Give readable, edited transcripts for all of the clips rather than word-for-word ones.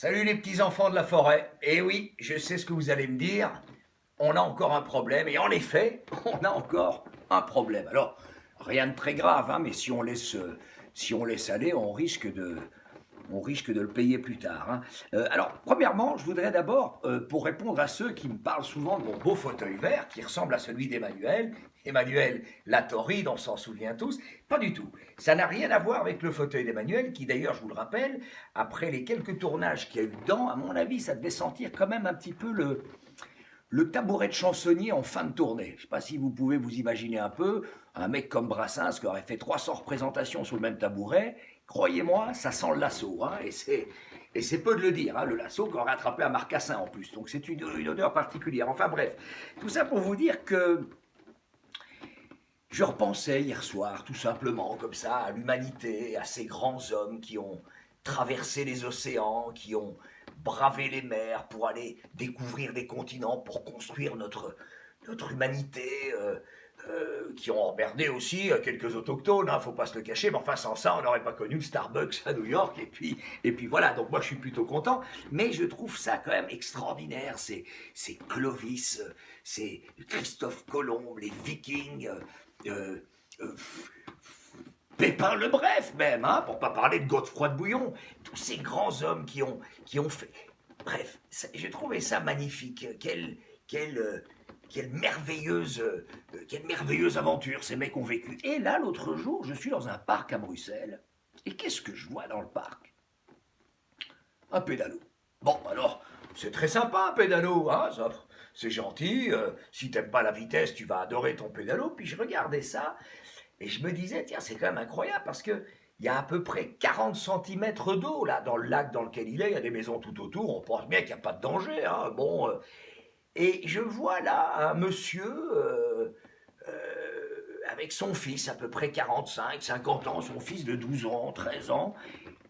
Salut les petits enfants de la forêt. Eh oui, je sais ce que vous allez me dire. On a encore un problème. Et en effet, on a encore un problème. Alors, rien de très grave, hein, mais si on laisse aller, on risque de le payer plus tard, hein. Alors, premièrement, je voudrais d'abord, pour répondre à ceux qui me parlent souvent de mon beau fauteuil vert, qui ressemble à celui d'Emmanuel, Emmanuel Latoride, on s'en souvient tous, pas du tout. Ça n'a rien à voir avec le fauteuil d'Emmanuel, qui d'ailleurs, je vous le rappelle, après les quelques tournages qu'il y a eu dedans, à mon avis, ça devait sentir quand même un petit peu le tabouret de chansonnier en fin de tournée. Je ne sais pas si vous pouvez vous imaginer un peu, un mec comme Brassens qui aurait fait 300 représentations sur le même tabouret, croyez-moi, ça sent le lasso, hein, et c'est peu de le dire, hein, le lasso qu'on aurait attrapé à Marcassin en plus, donc c'est une odeur particulière. Enfin bref, tout ça pour vous dire que je repensais hier soir, tout simplement, comme ça, à l'humanité, à ces grands hommes qui ont traversé les océans, qui ont bravé les mers pour aller découvrir des continents, pour construire notre humanité, qui ont emmerdé aussi quelques autochtones, hein, faut pas se le cacher, mais enfin sans ça, on n'aurait pas connu le Starbucks à New York, et puis voilà, donc moi je suis plutôt content, mais je trouve ça quand même extraordinaire, c'est Clovis, c'est Christophe Colomb, les Vikings, euh, euh, Pépin le Bref même, hein, pour pas parler de Godefroy de Bouillon, tous ces grands hommes qui ont fait... Bref, j'ai trouvé ça magnifique. Quelle merveilleuse aventure ces mecs ont vécu. Et là, l'autre jour, je suis dans un parc à Bruxelles. Et qu'est-ce que je vois dans le parc? Un pédalo. Bon, alors, c'est très sympa un pédalo, hein, ça, c'est gentil. Si t'aimes pas la vitesse, tu vas adorer ton pédalo. Puis je regardais ça et je me disais, tiens, c'est quand même incroyable parce que il y a à peu près 40 centimètres d'eau là dans le lac dans lequel il est. Il y a des maisons tout autour. On pense bien qu'il n'y a pas de danger, hein. Bon, et je vois là un monsieur avec son fils, à peu près 45, 50 ans, son fils de 12 ans, 13 ans,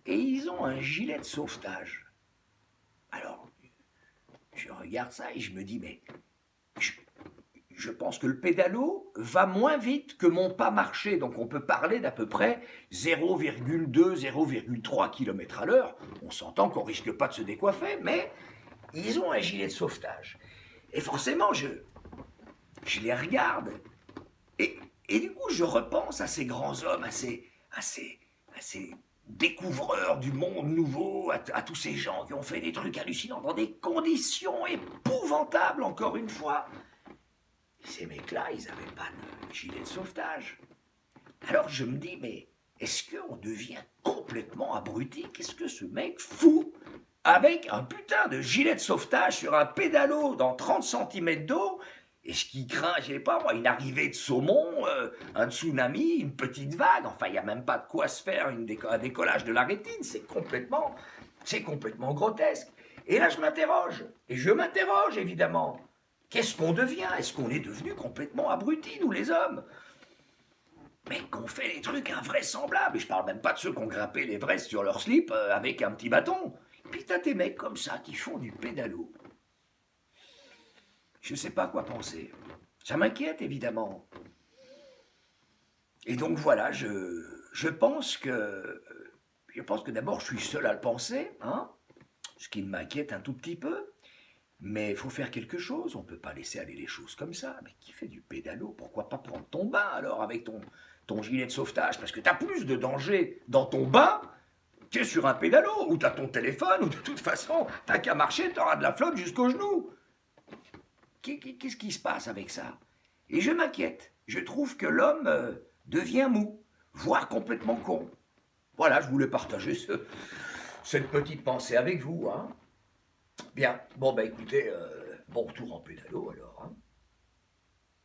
et ils ont un gilet de sauvetage. Alors, je regarde ça et je me dis, mais je, je pense que le pédalo va moins vite que mon pas marché. Donc on peut parler d'à peu près 0,2, 0,3 km à l'heure. On s'entend qu'on risque pas de se décoiffer, mais ils ont un gilet de sauvetage. Et forcément, je les regarde. Et, et du coup, je repense à ces grands hommes, à ces découvreurs du monde nouveau, à tous ces gens qui ont fait des trucs hallucinants dans des conditions épouvantables, encore une fois. Ces mecs-là, ils n'avaient pas de gilet de sauvetage. Alors je me dis, mais est-ce qu'on devient complètement abruti? Qu'est-ce que ce mec fout avec un putain de gilet de sauvetage sur un pédalo dans 30 centimètres d'eau? Est-ce qu'il craint, je sais pas moi, une arrivée de saumon, un tsunami, une petite vague? Enfin, il n'y a même pas de quoi se faire un décollage de la rétine. C'est complètement grotesque. Et là, je m'interroge. Et je m'interroge, évidemment. Qu'est-ce qu'on devient? Est-ce qu'on est devenu complètement abrutis, nous les hommes? Mais qu'on fait des trucs invraisemblables. Et je parle même pas de ceux qui ont grimpé l'Everest sur leur slip avec un petit bâton. Et puis t'as des mecs comme ça qui font du pédalo. Je sais pas quoi penser. Ça m'inquiète évidemment. Et donc voilà, je pense que d'abord je suis seul à le penser, hein, ce qui m'inquiète un tout petit peu. Mais il faut faire quelque chose, on ne peut pas laisser aller les choses comme ça. Mais qui fait du pédalo? Pourquoi pas prendre ton bain alors avec ton gilet de sauvetage? Parce que tu as plus de danger dans ton bain que sur un pédalo, ou tu as ton téléphone, ou de toute façon, t'as qu'à marcher, tu auras de la flotte jusqu'aux genoux. Qu'est-ce qui se passe avec ça? Et je m'inquiète. Je trouve que l'homme devient mou, voire complètement con. Voilà, je voulais partager cette petite pensée avec vous, hein. Bien, bon bah écoutez, bon retour en pédalo alors, hein.